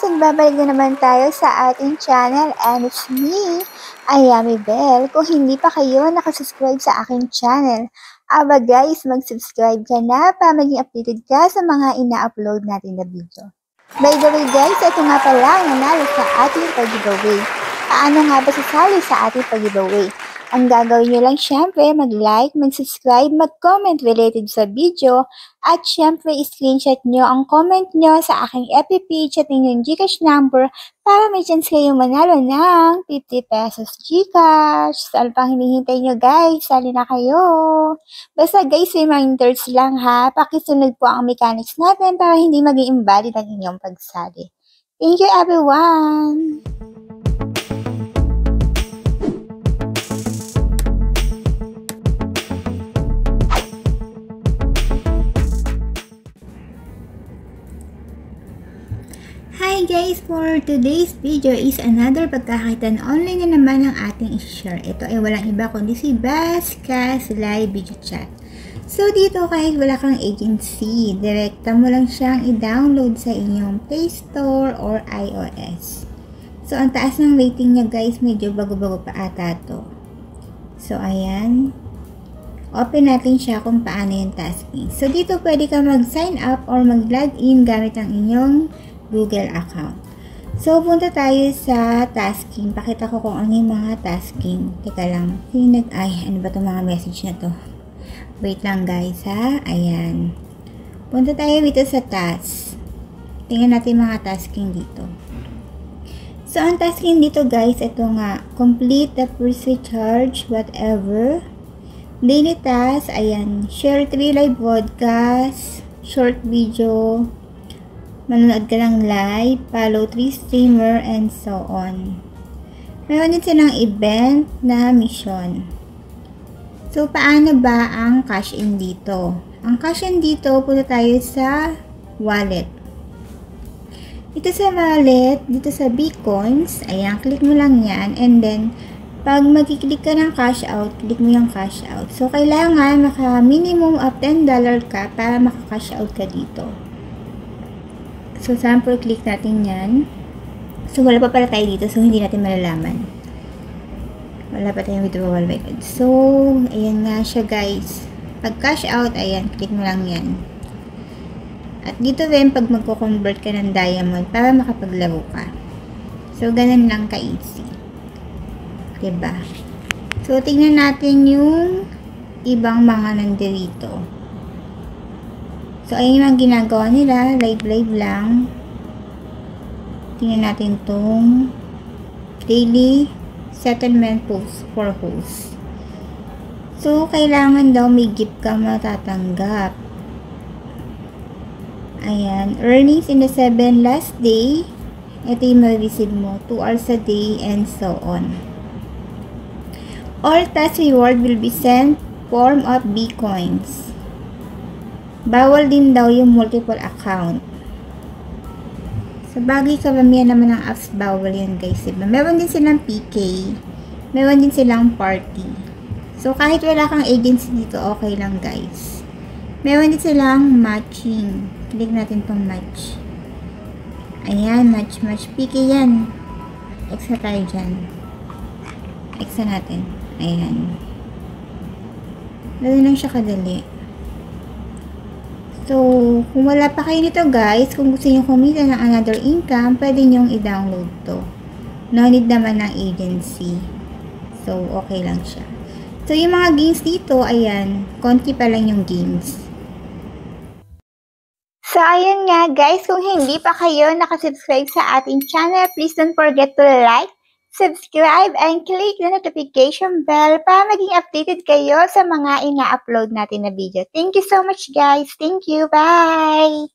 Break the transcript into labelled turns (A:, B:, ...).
A: nagbabalik na naman tayo sa ating channel and it's me, Ayami Bell. Kung hindi pa kayo nakasubscribe sa aking channel, aba guys, mag-subscribe ka na para maging updated ka sa mga ina-upload natin na video. By the way guys, ito nga pala ang nanalo sa ating pag-giveaway. Paano nga ba sasali sa ating pag-giveaway? Ang gagawin nyo lang syempre, mag-like, mag-subscribe, mag-comment related sa video, at syempre, screenshot nyo ang comment nyo sa aking FB page at inyong Gcash number para may chance kayong manalo ng 50 pesos Gcash. So, ano pang hinihintay nyo guys? Sali na kayo! Basta guys, reminders lang ha, pakisunod po ang mechanics natin para hindi maging invalid ang inyong pagsali. Thank you everyone! Hi guys! For today's video is another pagkakakitan online na naman ang ating i-share. Ito ay walang iba kundi si Buzzcast Live Video Chat. So dito kahit wala kang agency, direkta mo lang siyang i-download sa inyong Play Store or iOS. So ang taas ng rating niya guys, medyo bago-bago pa ata to. So ayan. Open natin siya kung paano yung tasking. So dito pwede ka mag-sign up or mag-login gamit ang inyong Google account. So, punta tayo sa tasking. Pakita ko kung ano yung mga tasking. Teka lang. Ay, ano ba itong mga message na to? Wait lang guys ha. Ayan. Punta tayo dito sa task. Tingnan natin mga tasking dito. So, ang tasking dito guys, ito nga. Complete the first recharge, whatever. Daily task, ayan. Share 3 live podcast. Short video. Manonood ka ng live, follow 3 streamer, and so on. Meron din silang event na mission. So, paano ba ang cash in dito? Ang cash in dito, punta tayo sa wallet. Dito sa wallet, dito sa Bitcoins, ayan, click mo lang yan, and then, pag magkiklik ka ng cash out, click mo yung cash out. So, kailangan maka-minimum of $10 ka para maka-cash out ka dito. So, sample click natin yan. So, wala pa pala tayo dito. So, hindi natin malalaman. Wala pa tayong withdrawal record. So, ayan nga siya guys. Pag cash out, ayan. Click mo lang yan. At dito rin, pag magko-convert ka ng diamond para makapaglaro ka. So, ganun lang ka-easy. Diba? So, tingnan natin yung ibang mga nandito. So, ayun yung ginagawa nila. Live lang. Tingnan natin tong daily settlement post for host. So, kailangan daw may gift ka matatanggap. Ayan. Earnings in the 7 last day. Ito yung ma-receive mo. 2 hours a day and so on. All task reward will be sent form of Bitcoins. Bawal din daw yung multiple account. Sa bagay karamihan naman ng apps, bawal yan guys. Diba? Meron din silang PK. Meron din silang party. So, kahit wala kang agency dito, okay lang guys. Meron din silang matching. Click natin tong match. Ayan, match. PK yan. Extra tayo dyan. Extra natin. Ayan. Dali lang siya kadali. So, kung wala pa kayo nito guys, kung gusto nyo kumita ng another income, pwede nyo i-download to. No need naman ng agency. So, okay lang siya. So, yung mga games dito, ayan, konti pa lang yung games. So, ayun nga guys, kung hindi pa kayo nakasubscribe sa ating channel, please don't forget to like, subscribe, and click the notification bell para maging updated kayo sa mga ina-upload natin na video. Thank you so much guys. Thank you. Bye!